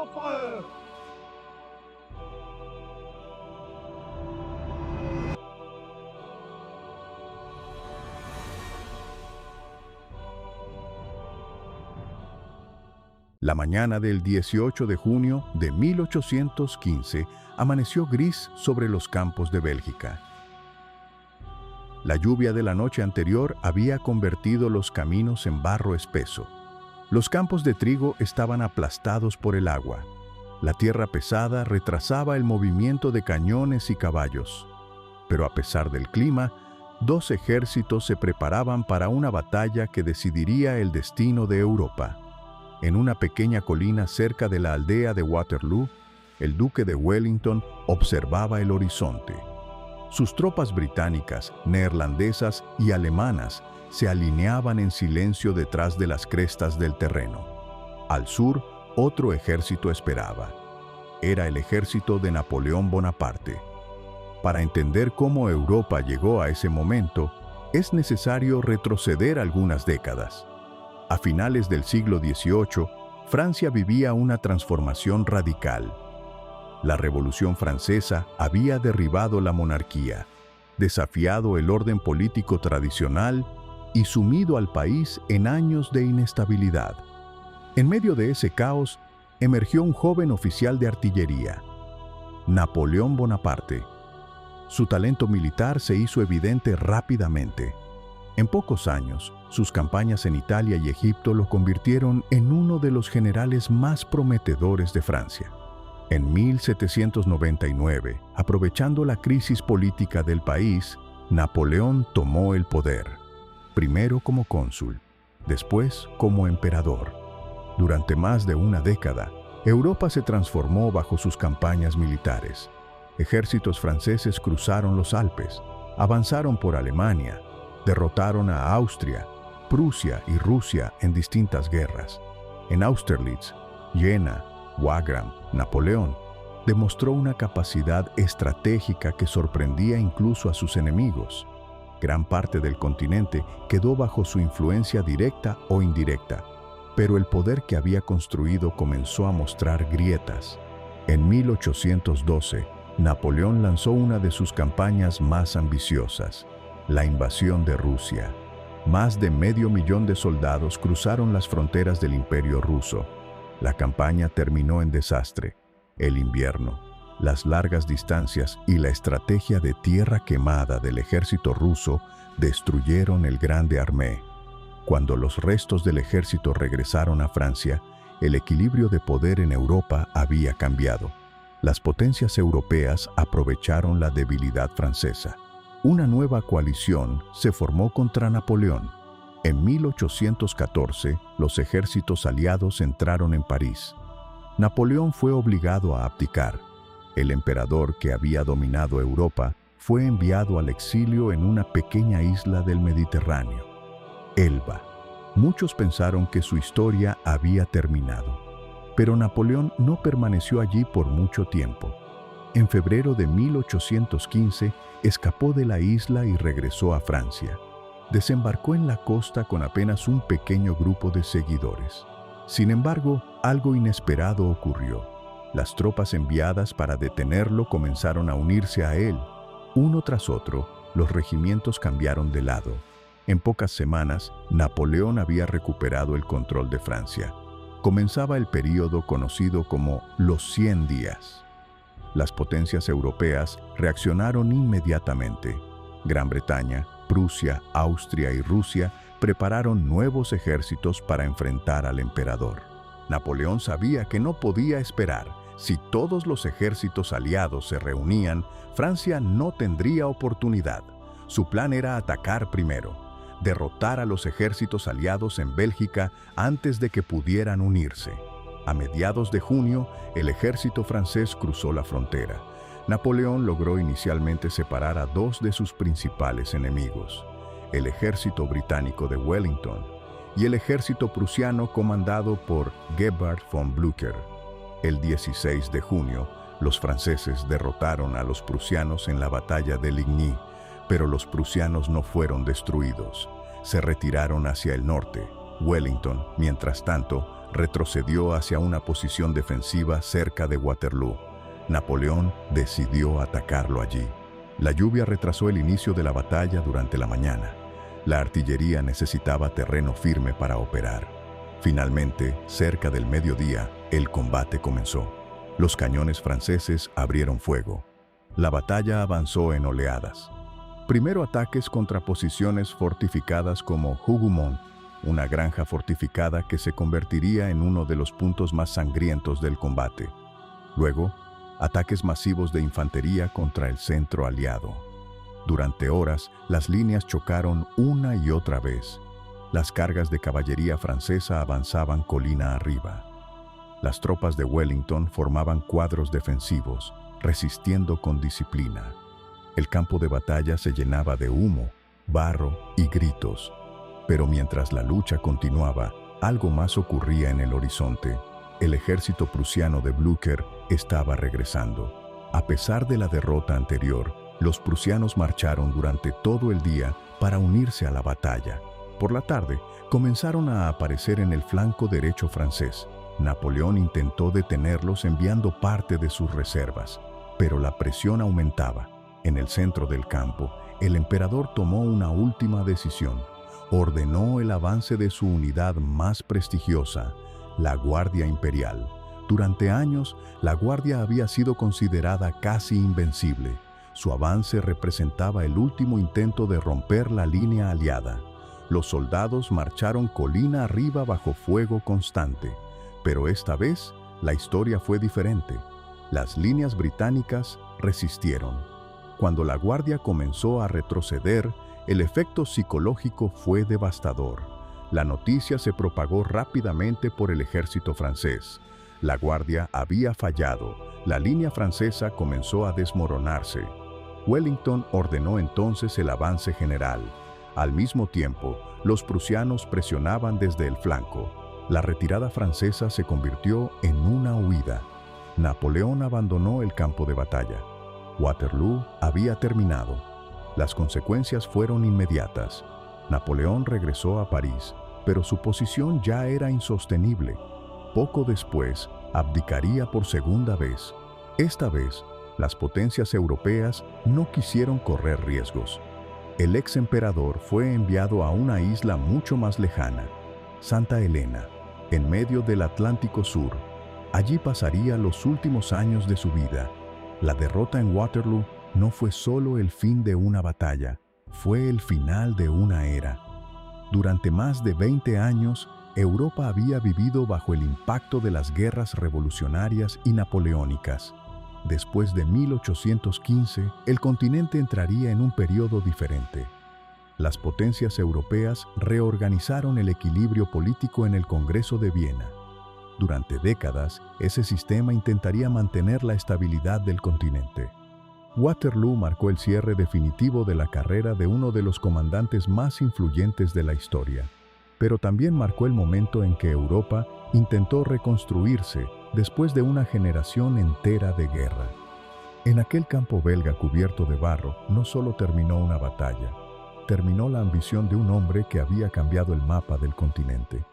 l'empereur! La mañana del 18 de junio de 1815 amaneció gris sobre los campos de Bélgica. La lluvia de la noche anterior había convertido los caminos en barro espeso. Los campos de trigo estaban aplastados por el agua. La tierra pesada retrasaba el movimiento de cañones y caballos. Pero a pesar del clima, dos ejércitos se preparaban para una batalla que decidiría el destino de Europa. En una pequeña colina cerca de la aldea de Waterloo, el duque de Wellington observaba el horizonte. Sus tropas británicas, neerlandesas y alemanas se alineaban en silencio detrás de las crestas del terreno. Al sur, otro ejército esperaba. Era el ejército de Napoleón Bonaparte. Para entender cómo Europa llegó a ese momento, es necesario retroceder algunas décadas. A finales del siglo XVIII, Francia vivía una transformación radical. La Revolución Francesa había derribado la monarquía, desafiado el orden político tradicional y sumido al país en años de inestabilidad. En medio de ese caos, emergió un joven oficial de artillería, Napoleón Bonaparte. Su talento militar se hizo evidente rápidamente. En pocos años, sus campañas en Italia y Egipto lo convirtieron en uno de los generales más prometedores de Francia. En 1799, aprovechando la crisis política del país, Napoleón tomó el poder, primero como cónsul, después como emperador. Durante más de una década, Europa se transformó bajo sus campañas militares. Ejércitos franceses cruzaron los Alpes, avanzaron por Alemania, derrotaron a Austria, Prusia y Rusia en distintas guerras. En Austerlitz, Jena, Wagram, Napoleón demostró una capacidad estratégica que sorprendía incluso a sus enemigos. Gran parte del continente quedó bajo su influencia directa o indirecta, pero el poder que había construido comenzó a mostrar grietas. En 1812, Napoleón lanzó una de sus campañas más ambiciosas: la invasión de Rusia. Más de 500,000 de soldados cruzaron las fronteras del Imperio ruso. La campaña terminó en desastre. El invierno, las largas distancias y la estrategia de tierra quemada del ejército ruso destruyeron el Grande Armée. Cuando los restos del ejército regresaron a Francia, el equilibrio de poder en Europa había cambiado. Las potencias europeas aprovecharon la debilidad francesa. Una nueva coalición se formó contra Napoleón. En 1814, los ejércitos aliados entraron en París. Napoleón fue obligado a abdicar. El emperador que había dominado Europa fue enviado al exilio en una pequeña isla del Mediterráneo, Elba. Muchos pensaron que su historia había terminado, pero Napoleón no permaneció allí por mucho tiempo. En febrero de 1815, escapó de la isla y regresó a Francia. Desembarcó en la costa con apenas un pequeño grupo de seguidores. Sin embargo, algo inesperado ocurrió. Las tropas enviadas para detenerlo comenzaron a unirse a él. Uno tras otro, los regimientos cambiaron de lado. En pocas semanas, Napoleón había recuperado el control de Francia. Comenzaba el período conocido como los 100 días. Las potencias europeas reaccionaron inmediatamente. Gran Bretaña, Prusia, Austria y Rusia prepararon nuevos ejércitos para enfrentar al emperador. Napoleón sabía que no podía esperar. Si todos los ejércitos aliados se reunían, Francia no tendría oportunidad. Su plan era atacar primero, derrotar a los ejércitos aliados en Bélgica antes de que pudieran unirse. A mediados de junio, el ejército francés cruzó la frontera. Napoleón logró inicialmente separar a dos de sus principales enemigos: el ejército británico de Wellington y el ejército prusiano comandado por Gebhard von Blücher. El 16 de junio, los franceses derrotaron a los prusianos en la batalla de Ligny, pero los prusianos no fueron destruidos. Se retiraron hacia el norte. Wellington, mientras tanto, retrocedió hacia una posición defensiva cerca de Waterloo. Napoleón decidió atacarlo allí. La lluvia retrasó el inicio de la batalla durante la mañana. La artillería necesitaba terreno firme para operar. Finalmente, cerca del mediodía, el combate comenzó. Los cañones franceses abrieron fuego. La batalla avanzó en oleadas. Primero ataques contra posiciones fortificadas como Hougomont, una granja fortificada que se convertiría en uno de los puntos más sangrientos del combate. Luego, ataques masivos de infantería contra el centro aliado. Durante horas, las líneas chocaron una y otra vez. Las cargas de caballería francesa avanzaban colina arriba. Las tropas de Wellington formaban cuadros defensivos, resistiendo con disciplina. El campo de batalla se llenaba de humo, barro y gritos. Pero mientras la lucha continuaba, algo más ocurría en el horizonte. El ejército prusiano de Blücher estaba regresando. A pesar de la derrota anterior, los prusianos marcharon durante todo el día para unirse a la batalla. Por la tarde, comenzaron a aparecer en el flanco derecho francés. Napoleón intentó detenerlos enviando parte de sus reservas, pero la presión aumentaba. En el centro del campo, el emperador tomó una última decisión. Ordenó el avance de su unidad más prestigiosa, la Guardia Imperial. Durante años, la Guardia había sido considerada casi invencible. Su avance representaba el último intento de romper la línea aliada. Los soldados marcharon colina arriba bajo fuego constante. Pero esta vez, la historia fue diferente. Las líneas británicas resistieron. Cuando la Guardia comenzó a retroceder, el efecto psicológico fue devastador. La noticia se propagó rápidamente por el ejército francés. La Guardia había fallado. La línea francesa comenzó a desmoronarse. Wellington ordenó entonces el avance general. Al mismo tiempo, los prusianos presionaban desde el flanco. La retirada francesa se convirtió en una huida. Napoleón abandonó el campo de batalla. Waterloo había terminado. Las consecuencias fueron inmediatas. Napoleón regresó a París, pero su posición ya era insostenible. Poco después, abdicaría por segunda vez. Esta vez, las potencias europeas no quisieron correr riesgos. El ex emperador fue enviado a una isla mucho más lejana, Santa Helena, en medio del Atlántico Sur. Allí pasaría los últimos años de su vida. La derrota en Waterloo no fue solo el fin de una batalla, fue el final de una era. Durante más de 20 años, Europa había vivido bajo el impacto de las guerras revolucionarias y napoleónicas. Después de 1815, el continente entraría en un periodo diferente. Las potencias europeas reorganizaron el equilibrio político en el Congreso de Viena. Durante décadas, ese sistema intentaría mantener la estabilidad del continente. Waterloo marcó el cierre definitivo de la carrera de uno de los comandantes más influyentes de la historia, pero también marcó el momento en que Europa intentó reconstruirse después de una generación entera de guerra. En aquel campo belga cubierto de barro no solo terminó una batalla, terminó la ambición de un hombre que había cambiado el mapa del continente.